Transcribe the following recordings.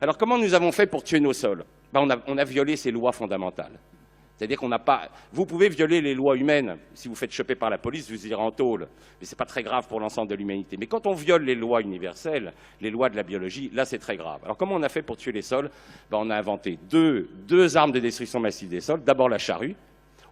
Alors comment nous avons fait pour tuer nos sols? Ben, on a violé ces lois fondamentales. C'est-à-dire qu'on n'a pas... Vous pouvez violer les lois humaines. Si vous faites choper par la police, vous irez en tôle. Mais ce n'est pas très grave pour l'ensemble de l'humanité. Mais quand on viole les lois universelles, les lois de la biologie, là, c'est très grave. Alors comment on a fait pour tuer les sols? Ben, on a inventé deux armes de destruction massive des sols. D'abord la charrue.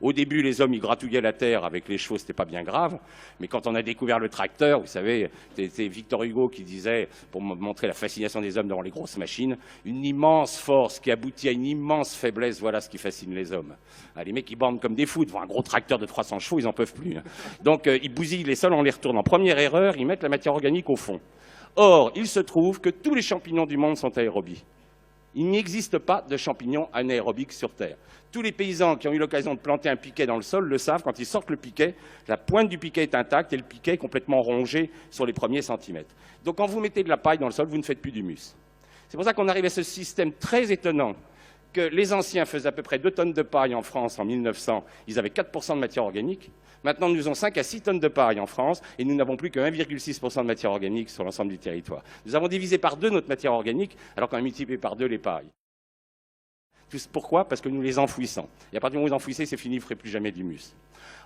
Au début, les hommes, ils gratouillaient la terre avec les chevaux, c'était pas bien grave. Mais quand on a découvert le tracteur, vous savez, c'était Victor Hugo qui disait, pour montrer la fascination des hommes devant les grosses machines, une immense force qui aboutit à une immense faiblesse, voilà ce qui fascine les hommes. Ah, les mecs, ils bandent comme des fous devant un gros tracteur de 300 chevaux, ils n'en peuvent plus. Donc, ils bousillent les sols en les retournant. Première erreur, ils mettent la matière organique au fond. Or, il se trouve que tous les champignons du monde sont aérobies. Il n'existe pas de champignons anaérobiques sur Terre. Tous les paysans qui ont eu l'occasion de planter un piquet dans le sol le savent, quand ils sortent le piquet, la pointe du piquet est intacte et le piquet est complètement rongé sur les premiers centimètres. Donc quand vous mettez de la paille dans le sol, vous ne faites plus d'humus. C'est pour ça qu'on arrive à ce système très étonnant que les anciens faisaient à peu près 2 tonnes de paille en France en 1900, ils avaient 4% de matière organique. Maintenant, nous avons 5 à 6 tonnes de paille en France et nous n'avons plus que 1,6% de matière organique sur l'ensemble du territoire. Nous avons divisé par 2 notre matière organique alors qu'on a multiplié par 2 les pailles. Pourquoi? Parce que nous les enfouissons. Et à partir du moment où vous enfouissez, c'est fini, vous ne ferez plus jamais d'humus.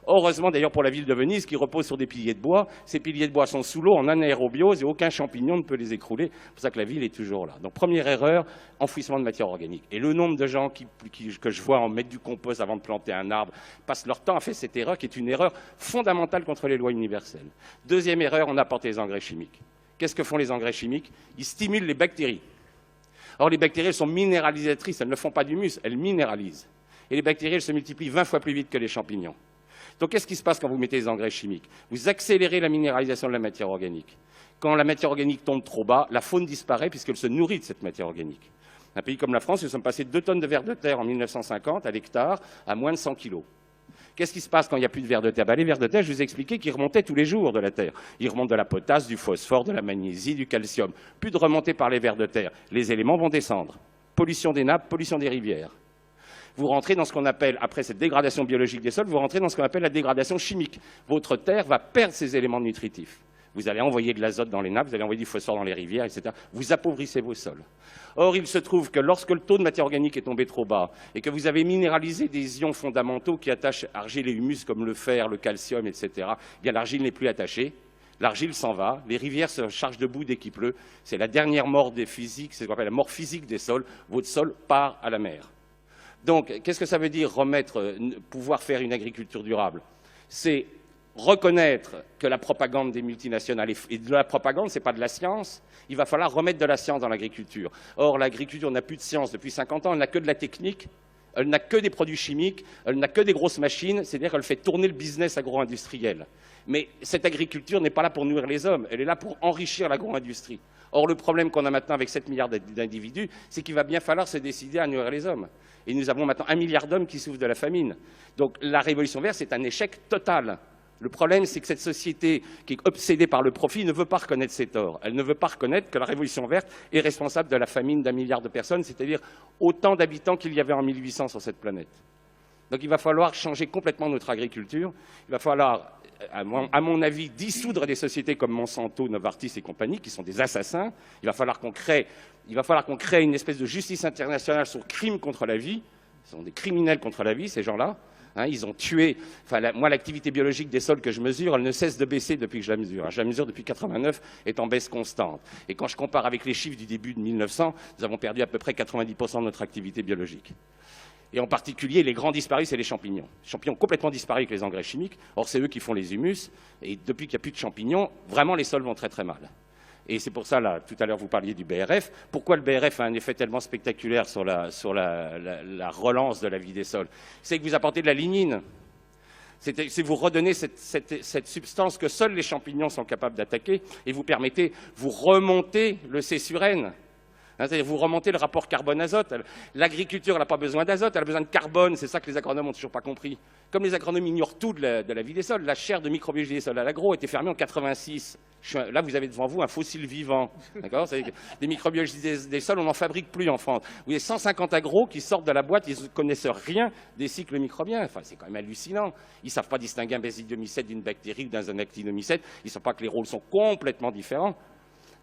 Heureusement d'ailleurs pour la ville de Venise qui repose sur des piliers de bois. Ces piliers de bois sont sous l'eau en anaérobiose et aucun champignon ne peut les écrouler. C'est pour ça que la ville est toujours là. Donc première erreur, enfouissement de matière organique. Et le nombre de gens que je vois en mettre du compost avant de planter un arbre passent leur temps à faire cette erreur qui est une erreur fondamentale contre les lois universelles. Deuxième erreur, on apporte les engrais chimiques. Qu'est-ce que font les engrais chimiques? Ils stimulent les bactéries. Or, les bactéries, elles sont minéralisatrices, elles ne font pas d'humus, elles minéralisent. Et les bactéries, elles se multiplient 20 fois plus vite que les champignons. Donc, qu'est-ce qui se passe quand vous mettez des engrais chimiques? Vous accélérez la minéralisation de la matière organique. Quand la matière organique tombe trop bas, la faune disparaît puisqu'elle se nourrit de cette matière organique. Un pays comme la France, nous sommes passés de 2 tonnes de vers de terre en 1950 à l'hectare à moins de 100 kilos. Qu'est-ce qui se passe quand il n'y a plus de vers de terre? Les vers de terre, je vous ai expliqué qu'ils remontaient tous les jours de la terre. Ils remontent de la potasse, du phosphore, de la magnésie, du calcium. Plus de remontée par les vers de terre. Les éléments vont descendre. Pollution des nappes, pollution des rivières. Vous rentrez dans ce qu'on appelle, après cette dégradation biologique des sols, vous rentrez dans ce qu'on appelle la dégradation chimique. Votre terre va perdre ses éléments nutritifs. Vous allez envoyer de l'azote dans les nappes, vous allez envoyer du phosphore dans les rivières, etc. Vous appauvrissez vos sols. Or, il se trouve que lorsque le taux de matière organique est tombé trop bas et que vous avez minéralisé des ions fondamentaux qui attachent argile et humus comme le fer, le calcium, etc., eh bien l'argile n'est plus attachée, l'argile s'en va, les rivières se chargent de boue dès qu'il pleut. C'est la dernière mort des physiques, c'est ce qu'on appelle la mort physique des sols. Votre sol part à la mer. Donc, qu'est-ce que ça veut dire pouvoir faire une agriculture durable? C'est reconnaître que la propagande des multinationales, et de la propagande, ce n'est pas de la science, il va falloir remettre de la science dans l'agriculture. Or, l'agriculture n'a plus de science depuis 50 ans, elle n'a que de la technique, elle n'a que des produits chimiques, elle n'a que des grosses machines, c'est-à-dire qu'elle fait tourner le business agro-industriel. Mais cette agriculture n'est pas là pour nourrir les hommes, elle est là pour enrichir l'agro-industrie. Or, le problème qu'on a maintenant avec 7 milliards d'individus, c'est qu'il va bien falloir se décider à nourrir les hommes. Et nous avons maintenant 1 milliard d'hommes qui souffrent de la famine. Donc, la révolution verte, c'est un échec total. Le problème, c'est que cette société qui est obsédée par le profit ne veut pas reconnaître ses torts. Elle ne veut pas reconnaître que la révolution verte est responsable de la famine d'1 milliard de personnes, c'est-à-dire autant d'habitants qu'il y avait en 1800 sur cette planète. Donc il va falloir changer complètement notre agriculture. Il va falloir, à mon avis, dissoudre des sociétés comme Monsanto, Novartis et compagnie, qui sont des assassins. Il va falloir qu'on crée une espèce de justice internationale sur le crime contre la vie. Ce sont des criminels contre la vie, ces gens-là. Ils ont tué... moi, l'activité biologique des sols que je mesure, elle ne cesse de baisser depuis que je la mesure. Je la mesure depuis 89, est en baisse constante. Et quand je compare avec les chiffres du début de 1900, nous avons perdu à peu près 90% de notre activité biologique. Et en particulier, les grands disparus, c'est les champignons. Les champignons ont complètement disparu avec les engrais chimiques. Or, c'est eux qui font les humus. Et depuis qu'il n'y a plus de champignons, vraiment, les sols vont très très mal. Et c'est pour ça, là, tout à l'heure, vous parliez du BRF. Pourquoi le BRF a un effet tellement spectaculaire sur la relance de la vie des sols? C'est que vous apportez de la lignine. C'est vous redonnez cette substance que seuls les champignons sont capables d'attaquer et vous remontez le C sur N. C'est-à-dire vous remontez le rapport carbone-azote. L'agriculture n'a pas besoin d'azote, elle a besoin de carbone. C'est ça que les agronomes n'ont toujours pas compris. Comme les agronomes ignorent tout de la vie des sols, la chaire de microbiologie des sols à l'agro a été fermée en 86. Là, vous avez devant vous un fossile vivant. Des microbiologistes des sols, on n'en fabrique plus en France. Vous avez 150 agros qui sortent de la boîte, ils ne connaissent rien des cycles microbiens. Enfin, c'est quand même hallucinant. Ils ne savent pas distinguer un basidiomycète d'une bactérie ou d'un actinomycète. Ils ne savent pas que les rôles sont complètement différents.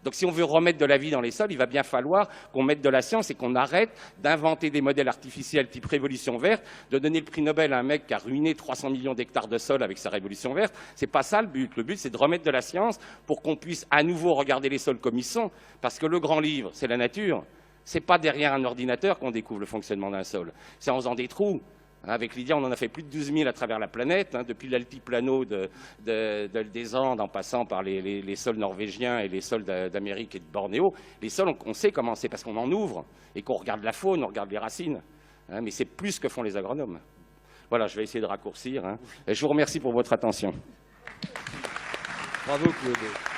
Donc si on veut remettre de la vie dans les sols, il va bien falloir qu'on mette de la science et qu'on arrête d'inventer des modèles artificiels type révolution verte, de donner le prix Nobel à un mec qui a ruiné 300 millions d'hectares de sol avec sa révolution verte. C'est pas ça le but. Le but, c'est de remettre de la science pour qu'on puisse à nouveau regarder les sols comme ils sont. Parce que le grand livre, c'est la nature. C'est pas derrière un ordinateur qu'on découvre le fonctionnement d'un sol. C'est en faisant des trous. Avec Lydia, on en a fait plus de 12 000 à travers la planète, depuis l'altiplano des Andes, en passant par les sols norvégiens et les sols d'Amérique et de Bornéo. Les sols, on sait comment c'est, parce qu'on en ouvre et qu'on regarde la faune, on regarde les racines. Mais c'est plus que font les agronomes. Voilà, je vais essayer de raccourcir. Et je vous remercie pour votre attention. Bravo, Claude.